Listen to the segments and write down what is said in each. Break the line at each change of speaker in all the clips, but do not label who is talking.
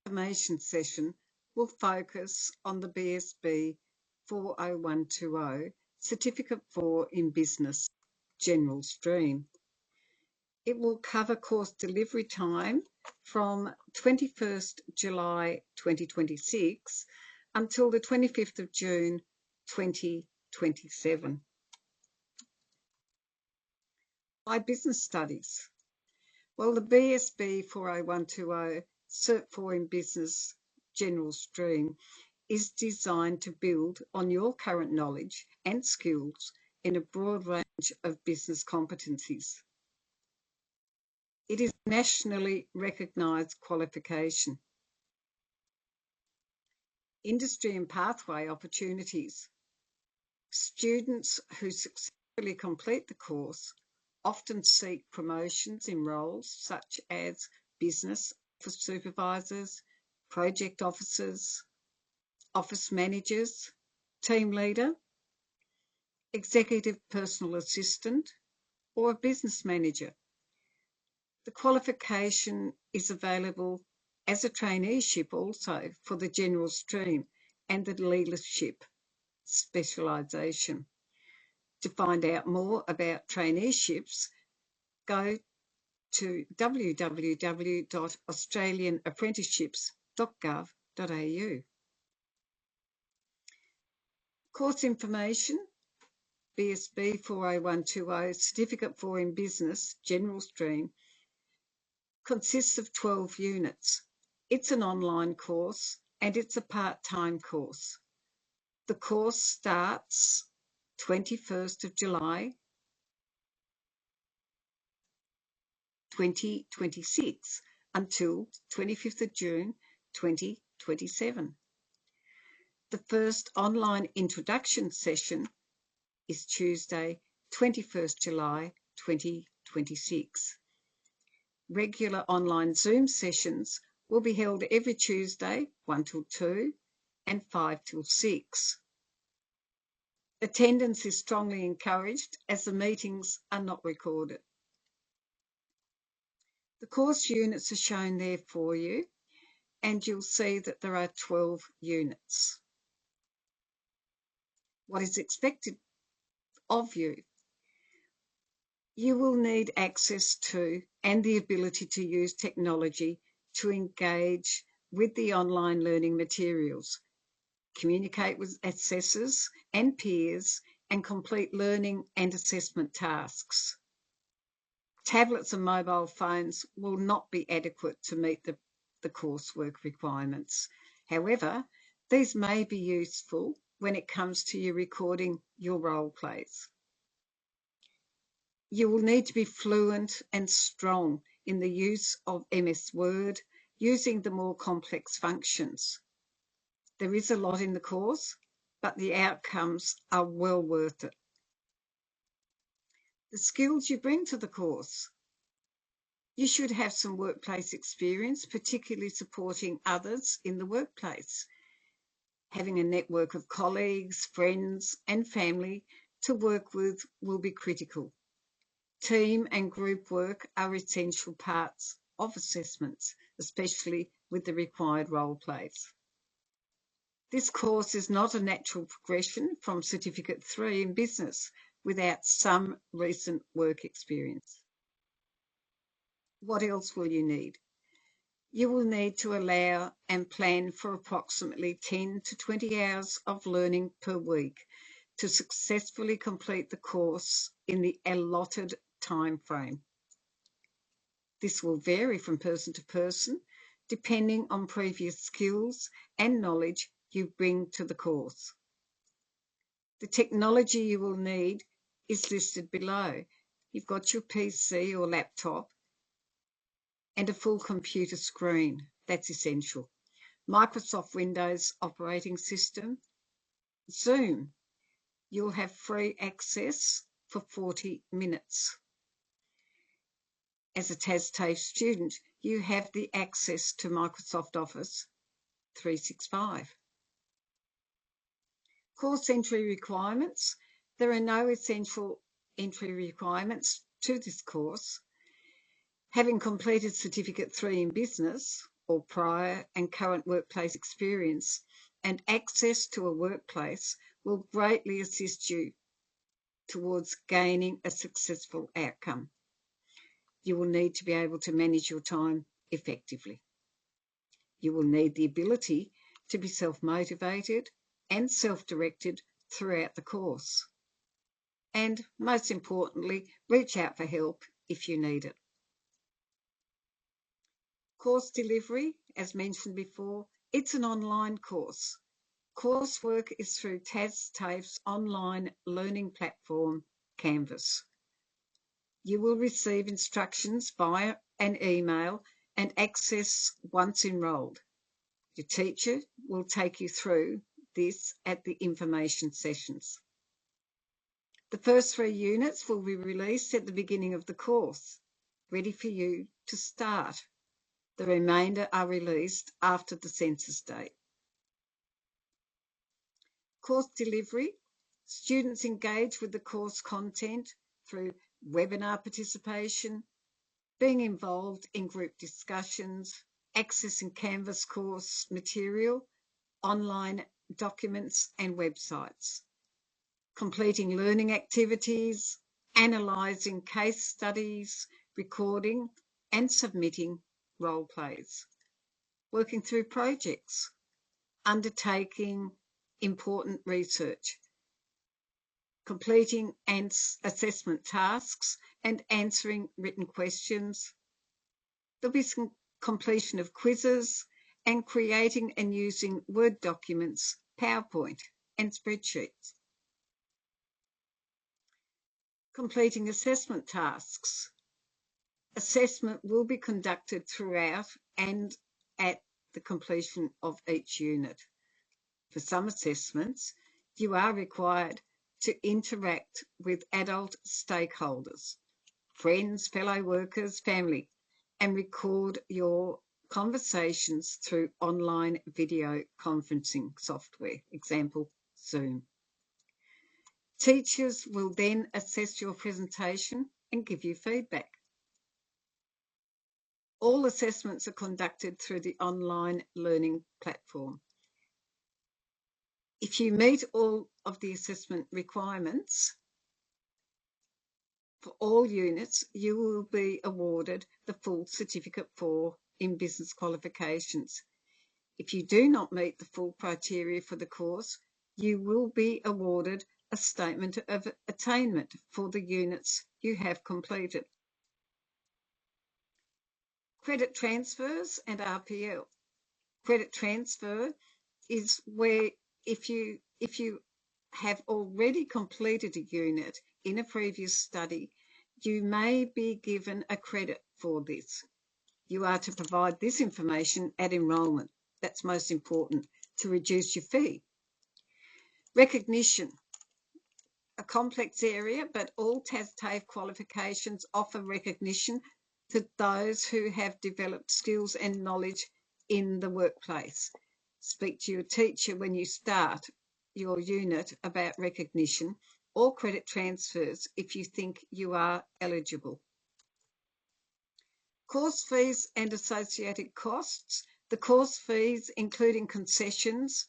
information session will focus on the BSB 40120 Certificate 4 in Business General Stream. It will cover course delivery time from 21st July 2026 until the 25th of June 2027. Why business studies? Well, the BSB 40120 Cert 4 in Business General Stream is designed to build on your current knowledge and skills in a broad range of business competencies. It is a nationally recognised qualification. Industry and pathway opportunities. Students who successfully complete the course often seek promotions in roles such as business office supervisors, project officers, office managers, team leader, executive personal assistant, or a business manager. The qualification is available as a traineeship also for the general stream and the leadership specialisation. To find out more about traineeships, go to www.australianapprenticeships.gov.au. Course information, BSB 40120 Certificate 4 in Business General Stream consists of 12 units. It's an online course and it's a part-time course. The course starts 21st of July 2026 until 25th of June 2027. The first online introduction session is Tuesday, 21st July 2026. Regular online Zoom sessions will be held every Tuesday, 1 till 2 and 5 till 6. Attendance is strongly encouraged as the meetings are not recorded. The course units are shown there for you, and you'll see that there are 12 units. What is expected of you? You will need access to and the ability to use technology to engage with the online learning materials, communicate with assessors and peers, and complete learning and assessment tasks. Tablets and mobile phones will not be adequate to meet the coursework requirements. However, these may be useful when it comes to you recording your role plays. You will need to be fluent and strong in the use of MS Word, using the more complex functions. There is a lot in the course, but the outcomes are well worth it. The skills you bring to the course. You should have some workplace experience, particularly supporting others in the workplace. Having a network of colleagues, friends, and family to work with will be critical. Team and group work are essential parts of assessments, especially with the required role plays. This course is not a natural progression from Certificate 3 in Business without some recent work experience. What else will you need? You will need to allow and plan for approximately 10 to 20 hours of learning per week to successfully complete the course in the allotted time frame. This will vary from person to person, depending on previous skills and knowledge you bring to the course. The technology you will need is listed below. You've got your PC or laptop and a full computer screen. That's essential. Microsoft Windows operating system, Zoom. You'll have free access for 40 minutes. As a TASTAFE student, you have the access to Microsoft Office 365. Course entry requirements. There are no essential entry requirements to this course. Having completed Certificate 3 in Business or prior and current workplace experience and access to a workplace will greatly assist you towards gaining a successful outcome. You will need to be able to manage your time effectively. You will need the ability to be self-motivated and self-directed throughout the course. And most importantly, reach out for help if you need it. Course delivery, as mentioned before, it's an online course. Coursework is through TAFE's online learning platform, Canvas. You will receive instructions via an email and access once enrolled. Your teacher will take you through this at the information sessions. The first 3 units will be released at the beginning of the course, ready for you to start. The remainder are released after the census date. Course delivery. Students engage with the course content through webinar participation, being involved in group discussions, accessing Canvas course material, online documents and websites, completing learning activities, analysing case studies, recording and submitting role plays, working through projects, undertaking important research, completing assessment tasks and answering written questions. There'll be some completion of quizzes and creating and using Word documents, PowerPoint and spreadsheets. Completing assessment tasks. Assessment will be conducted throughout and at the completion of each unit. For some assessments, you are required to interact with adult stakeholders, friends, fellow workers, family, and record your conversations through online video conferencing software, example, Zoom. Teachers will then assess your presentation and give you feedback. All assessments are conducted through the online learning platform. If you meet all of the assessment requirements for all units, you will be awarded the full Certificate 4 in Business Qualifications. If you do not meet the full criteria for the course, you will be awarded a Statement of Attainment for the units you have completed. Credit transfers and RPL. Credit transfer is where if you have already completed a unit in a previous study, you may be given a credit for this. You are to provide this information at enrolment. That's most important to reduce your fee. Recognition. A complex area, but all TAFE qualifications offer recognition to those who have developed skills and knowledge in the workplace. Speak to your teacher when you start your unit about recognition or credit transfers if you think you are eligible. Course fees and associated costs. The course fees, including concessions,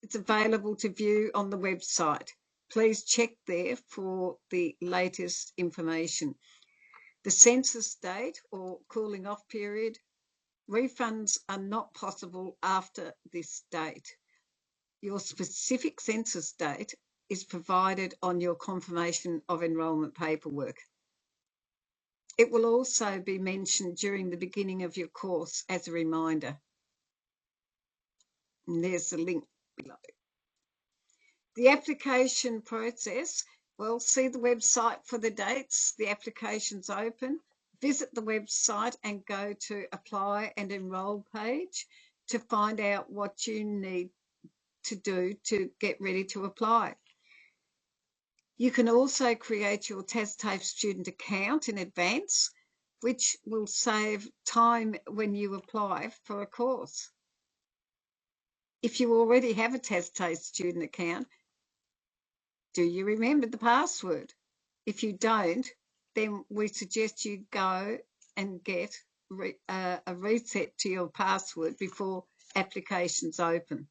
it's available to view on the website. Please check there for the latest information. The census date or cooling off period, refunds are not possible after this date. Your specific census date is provided on your confirmation of enrolment paperwork. It will also be mentioned during the beginning of your course as a reminder. And there's the link below. The application process, well, see the website for the dates. The application's open. Visit the website and go to Apply and Enroll page to find out what you need to do to get ready to apply. You can also create your TAFE student account in advance, which will save time when you apply for a course. If you already have a TAFE student account, do you remember the password? If you don't, then we suggest you go and get a reset to your password before applications open.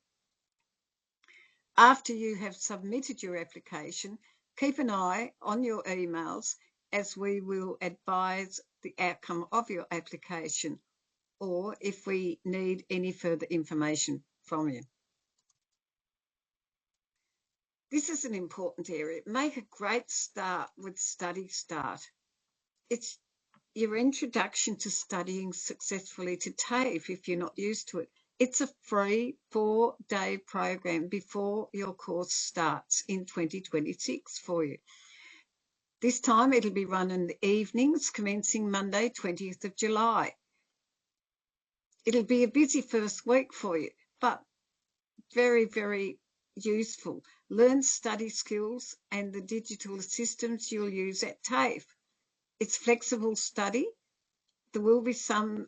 After you have submitted your application, keep an eye on your emails as we will advise the outcome of your application or if we need any further information from you. This is an important area. Make a great start with Study Start. It's your introduction to studying successfully to TAFE if you're not used to it. It's a free 4-day program before your course starts in 2026 for you. This time it'll be run in the evenings commencing Monday, 20th of July. It'll be a busy first week for you, but very, very useful. Learn study skills and the digital systems you'll use at TAFE. It's flexible study. There will be some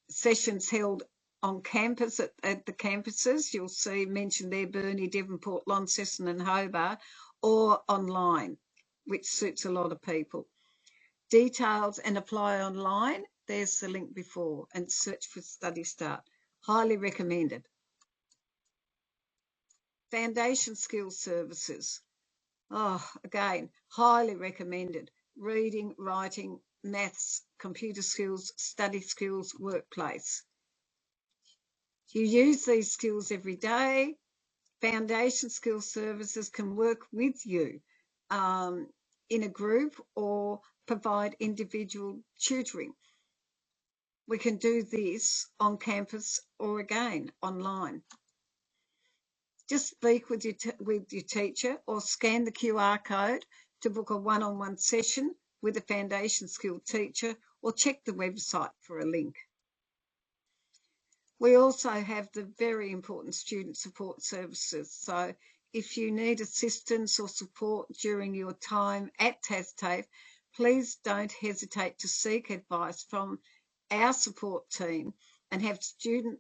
sessions held on campus at the campuses. You'll see mentioned there Burnie, Devonport, Launceston and Hobart, or online, which suits a lot of people. Details and apply online. There's the link before, and search for Study Start. Highly recommended. Foundation skills services. Oh, again, highly recommended. Reading, writing, maths, computer skills, study skills, workplace. You use these skills every day. Foundation skills services can work with you in a group or provide individual tutoring. We can do this on campus or again online. Just speak with your teacher or scan the QR code to book a one-on-one session with a foundation skill teacher or check the website for a link. We also have the very important student support services. So if you need assistance or support during your time at TAFE, please don't hesitate to seek advice from our support team and have student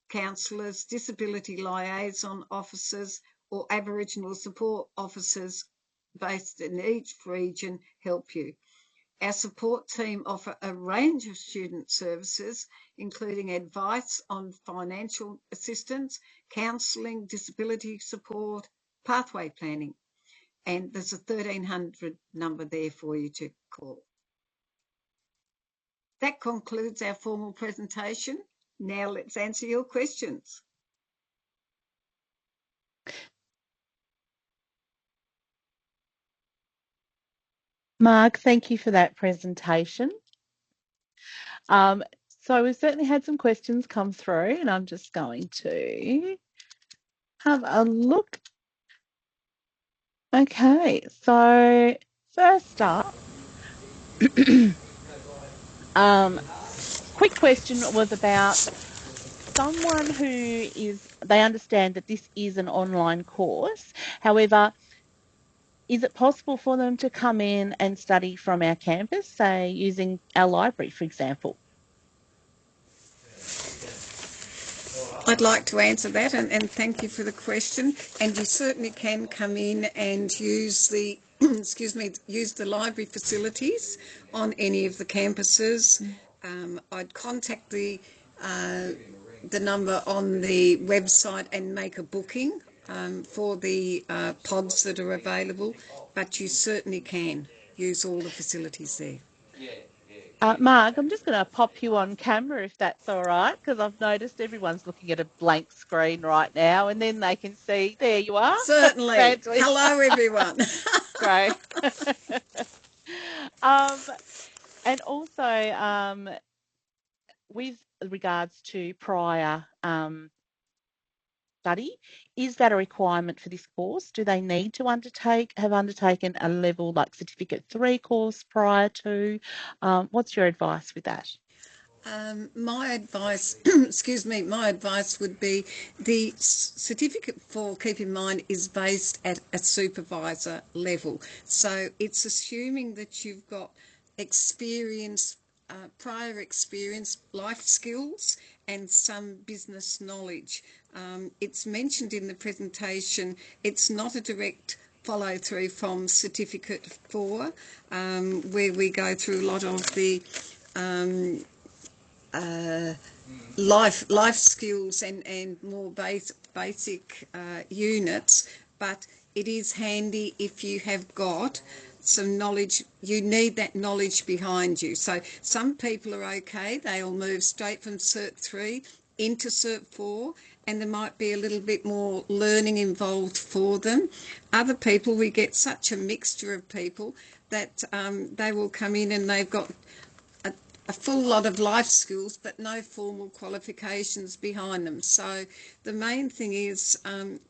counsellors, disability liaison officers or Aboriginal support officers based in each region help you. Our support team offer a range of student services, including advice on financial assistance, counselling, disability support, pathway planning. And there's a 1300 number there for you to call. That concludes our formal presentation. Now let's answer your questions.
Mark, thank you for that presentation. So we've certainly had some questions come through, and I'm just going to have a look. Okay, so first up, quick question was about someone who they understand that this is an online course. However, is it possible for them to come in and study from our campus, say using our library, for example?
I'd like to answer that, and thank you for the question. And you certainly can come in and use the use the library facilities on any of the campuses. I'd contact the number on the website and make a booking for the pods that are available. But you certainly can use all the facilities there.
Mark, I'm just going to pop you on camera if that's all right, because I've noticed everyone's looking at a blank screen right now, and then they can see, there you are.
Certainly. Hello, everyone.
Great. And also, with regards to prior study, is that a requirement for this course? Do they need to have undertaken a level like Certificate 3 course prior to? What's your advice with that?
My advice, my advice would be the Certificate 4, keep in mind, is based at a supervisor level. So it's assuming that you've got experience, prior experience, life skills and some business knowledge. It's mentioned in the presentation, it's not a direct follow through from Certificate 4, where we go through a lot of the life skills and more basic units, but it is handy if you have got some knowledge. You need that knowledge behind you. So some people are okay, they'll move straight from Cert 3 into Cert 4, and there might be a little bit more learning involved for them. Other people, we get such a mixture of people that they will come in and they've got a full lot of life skills but no formal qualifications behind them. So the main thing is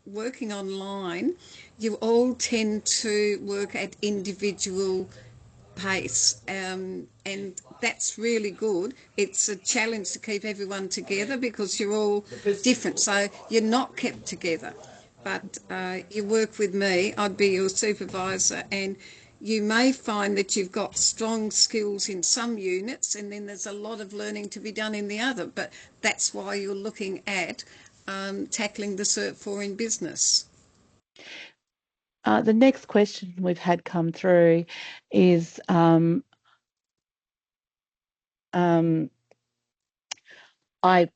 working online, you all tend to work at individual pace, and that's really good. It's a challenge to keep everyone together because you're all different, so you're not kept together, but you work with me. I'd be your supervisor, and you may find that you've got strong skills in some units and then there's a lot of learning to be done in the other, but that's why you're looking at tackling the Cert 4 in business.
The next question we've had come through is I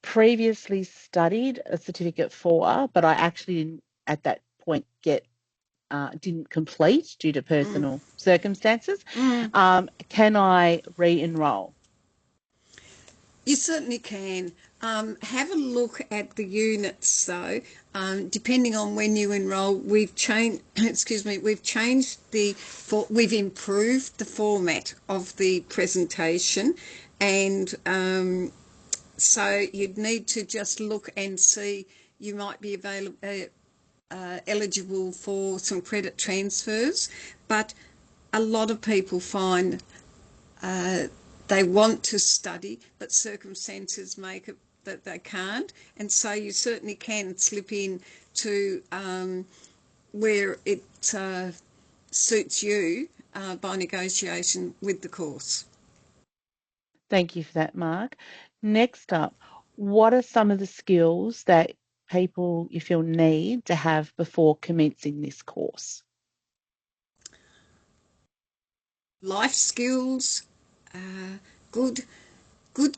previously studied a Certificate 4, but I actually didn't at that point didn't complete due to personal circumstances. Can I re-enroll?
You certainly can. Have a look at the units though. Depending on when you enrol, we've changed. We've changed we've improved the format of the presentation, and so you'd need to just look and see. You might be eligible for some credit transfers, but a lot of people find they want to study, but circumstances make it that they can't, and so you certainly can slip in to where it suits you by negotiation with the course.
Thank you for that, Mark. Next up, what are some of the skills that people you feel need to have before commencing this course?
Life skills, good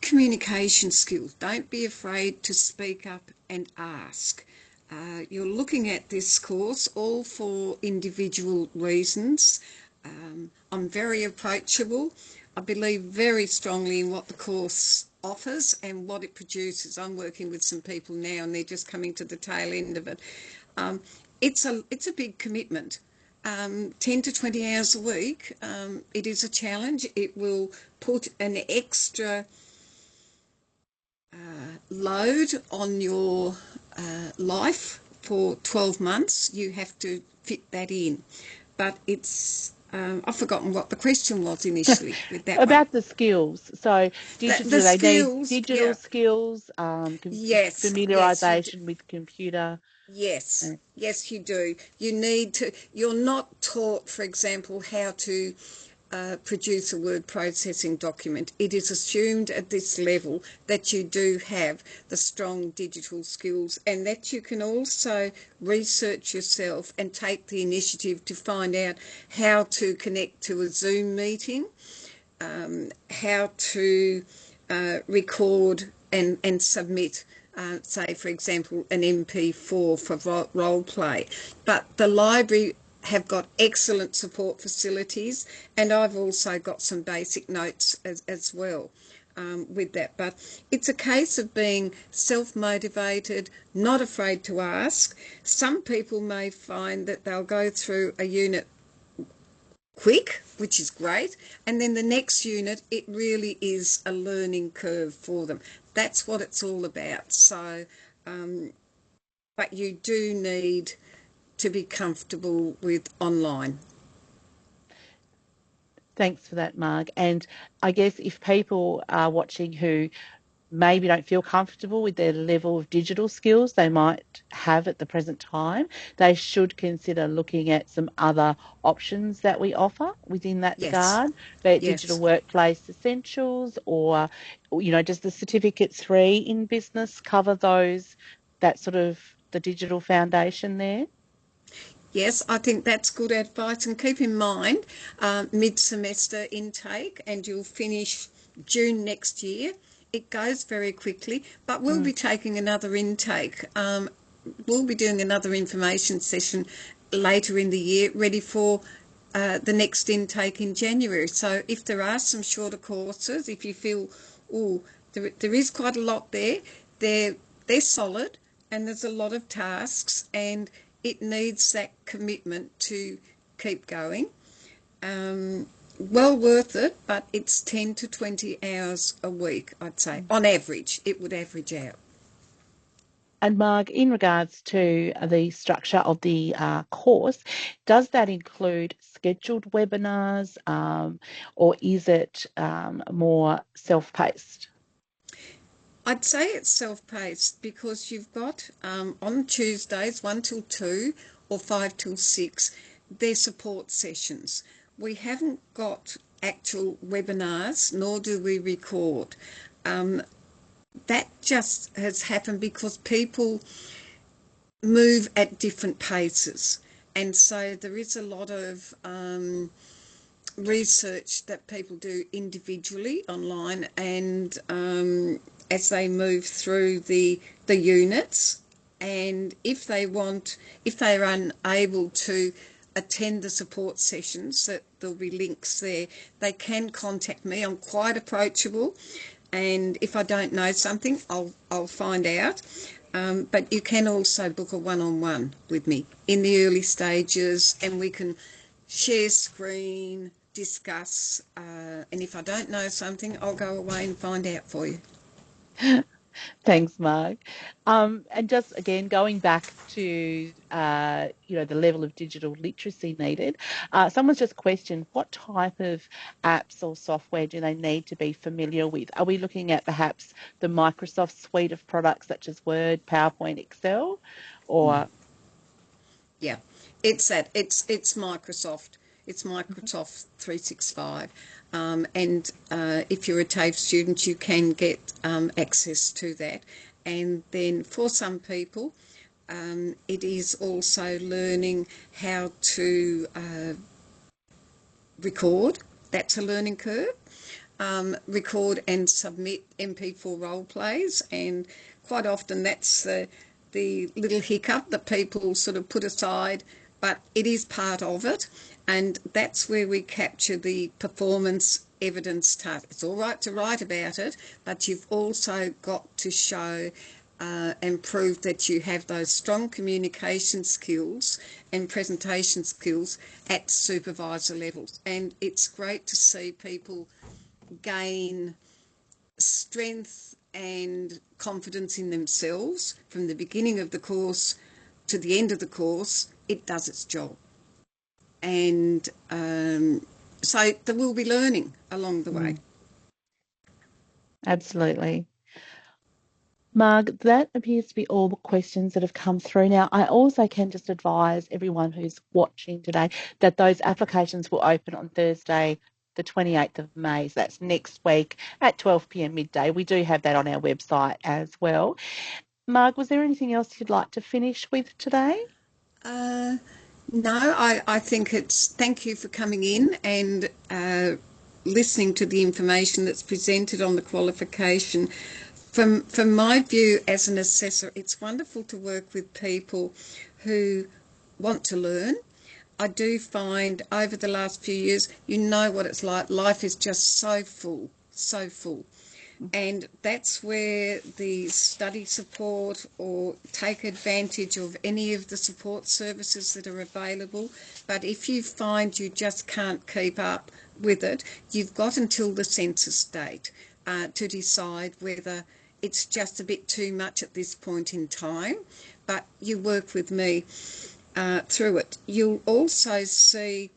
communication skills. Don't be afraid to speak up and ask. You're looking at this course all for individual reasons. I'm very approachable. I believe very strongly in what the course offers and what it produces. I'm working with some people now and they're just coming to the tail end of it. It's a big commitment. 10 to 20 hours a week. It is a challenge. It will put an extra load on your life for 12 months. You have to fit that in. But it's I've forgotten what the question was initially with that
about
one.
the skills. So do they
skills,
need digital
yeah.
skills,
Yes,
familiarisation with computer?
Yes, yes, you do. You need to, you're not taught, for example, how to produce a word processing document. It is assumed at this level that you do have the strong digital skills and that you can also research yourself and take the initiative to find out how to connect to a Zoom meeting, how to record and submit, say, for example, an MP4 for role play. But the library have got excellent support facilities, and I've also got some basic notes as well with that. But it's a case of being self-motivated, not afraid to ask. Some people may find that they'll go through a unit quick, which is great, and then the next unit, it really is a learning curve for them. That's what it's all about. So but you do need to be comfortable with online.
Thanks for that, Mark. And I guess if people are watching who maybe don't feel comfortable with their level of digital skills they might have at the present time, they should consider looking at some other options that we offer within that
Yes,
regard, be it digital
yes.
workplace essentials or, does the Certificate 3 in business cover that sort of the digital foundation there?
Yes, I think that's good advice. And keep in mind, mid-semester intake, and you'll finish June next year. It goes very quickly, but we'll be taking another intake. We'll be doing another information session later in the year, ready for the next intake in January. So if there are some shorter courses, if you feel, there is quite a lot there, they're solid, and there's a lot of tasks, and it needs that commitment to keep going. Well worth it, but it's 10 to 20 hours a week, I'd say. On average, it would average out.
And Marg, in regards to the structure of the course, does that include scheduled webinars, or is it more self-paced?
I'd say it's self-paced, because you've got on Tuesdays 1 till 2 or 5 till 6, they're support sessions. We haven't got actual webinars, nor do we record. That just has happened because people move at different paces, and so there is a lot of research that people do individually online, and as they move through the units, and if they're unable to attend the support sessions, that there'll be links there, they can contact me. I'm quite approachable, and if I don't know something, I'll find out. But you can also book a one-on-one with me in the early stages, and we can share screen, discuss, and if I don't know something, I'll go away and find out for you.
Thanks, Marg. And just again, going back to the level of digital literacy needed, someone's just questioned what type of apps or software do they need to be familiar with? Are we looking at perhaps the Microsoft suite of products such as Word, PowerPoint, Excel, or?
Yeah, it's Microsoft. It's Microsoft 365. And if you're a TAFE student, you can get access to that. And then for some people, it is also learning how to record. That's a learning curve. Record and submit MP4 role plays, and quite often that's the little hiccup that people sort of put aside, but it is part of it, and that's where we capture the performance evidence task. It's all right to write about it, but you've also got to show and prove that you have those strong communication skills and presentation skills at supervisor levels. And it's great to see people gain strength and confidence in themselves from the beginning of the course to the end of the course. It does its job, and so there will be learning along the way.
Absolutely. Marg, that appears to be all the questions that have come through. Now, I also can just advise everyone who's watching today that those applications will open on Thursday, the 28th of May. So that's next week at 12 p.m. midday. We do have that on our website as well. Marg, was there anything else you'd like to finish with today?
No, I think it's thank you for coming in and listening to the information that's presented on the qualification. From my view as an assessor, it's wonderful to work with people who want to learn. I do find over the last few years, you know what it's like. Life is just so full, so full. And that's where the study support, or take advantage of any of the support services that are available. But if you find you just can't keep up with it, you've got until the census date to decide whether it's just a bit too much at this point in time. But you work with me through it. You'll also see,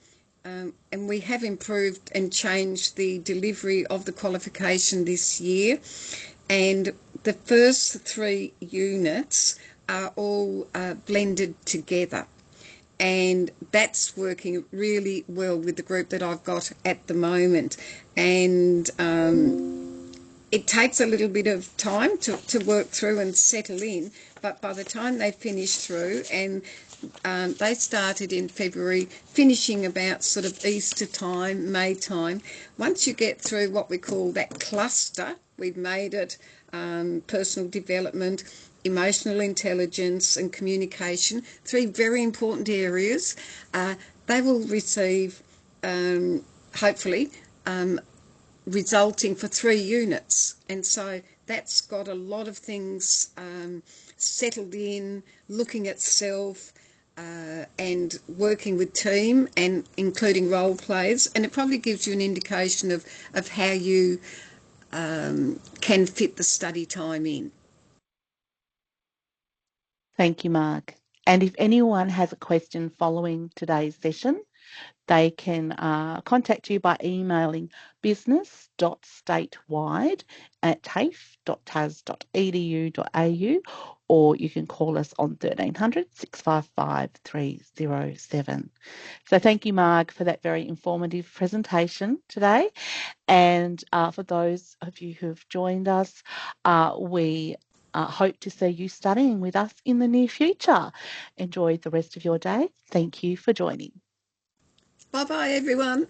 and we have improved and changed the delivery of the qualification this year, and the first 3 units are all blended together, and that's working really well with the group that I've got at the moment. And it takes a little bit of time to work through and settle in, but by the time they finish through, and they started in February, finishing about sort of Easter time, May time. Once you get through what we call that cluster, we've made it personal development, emotional intelligence and communication, three very important areas. They will receive, hopefully, resulting for 3 units. And so that's got a lot of things settled in, looking at self, and working with team, and including role plays. And it probably gives you an indication of how you can fit the study time in.
Thank you, Mark. And if anyone has a question following today's session, they can contact you by emailing business.statewide@tafe.tas.edu.au, or you can call us on 1300 655 307. So thank you, Mark, for that very informative presentation today. And for those of you who've joined us, we hope to see you studying with us in the near future. Enjoy the rest of your day. Thank you for joining.
Bye-bye, everyone.